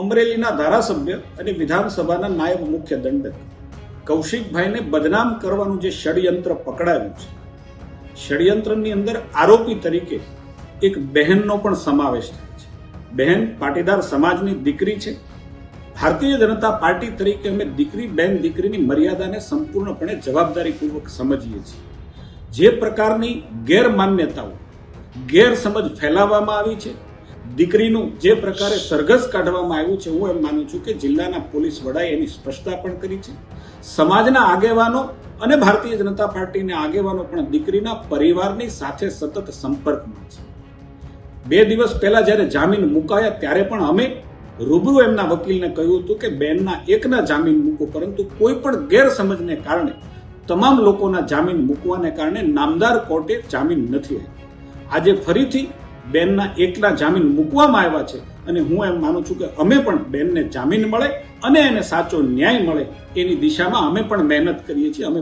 અમરેલીના ધારાસભ્ય અને વિધાનસભાના નાયબ મુખ્ય દંડક કૌશિકભાઈને બદનામ કરવાનું જે ષડયંત્ર પકડાયું છે, ષડયંત્રની અંદર આરોપી તરીકે એક બહેનનો પણ સમાવેશ થાય છે. બહેન પાટીદાર સમાજની દીકરી છે. ભારતીય જનતા પાર્ટી તરીકે અમે દીકરી બેન દીકરીની મર્યાદાને સંપૂર્ણપણે જવાબદારીપૂર્વક સમજીએ છીએ. જે પ્રકારની ગેરમાન્યતાઓ ગેરસમજ ફેલાવવામાં આવી છે, દીકરીનું જે પ્રકારે સરઘસ કાઢવામાં આવ્યું છે, હું એમ માનું છું કે જિલ્લાના પોલીસ વડાએ એની સ્પષ્ટતા પણ કરી છે. સમાજના આગેવાનો અને ભારતીય જનતા પાર્ટીના આગેવાનો પણ દીકરીના પરિવારની સાથે સતત સંપર્કમાં છે. 2 દિવસ પહેલા જ્યારે જામીન મુકાયા ત્યારે પણ અમે રૂબરૂ એમના વકીલને કહ્યું હતું કે બેનના એકના જામીન મૂકો, પરંતુ કોઈ પણ ગેરસમજને કારણે તમામ લોકોના જામીન મૂકવાને કારણે નામદાર કોર્ટે જામીન નથી આપ્યા. આજે ફરીથી બેનના એકના જામીન મૂકવામાં આવ્યા છે અને હું એમ માનું છું કે અમે પણ બેનને જામીન મળે અને એને સાચો ન્યાય મળે એની દિશામાં અમે પણ મહેનત કરીએ છીએ. અમે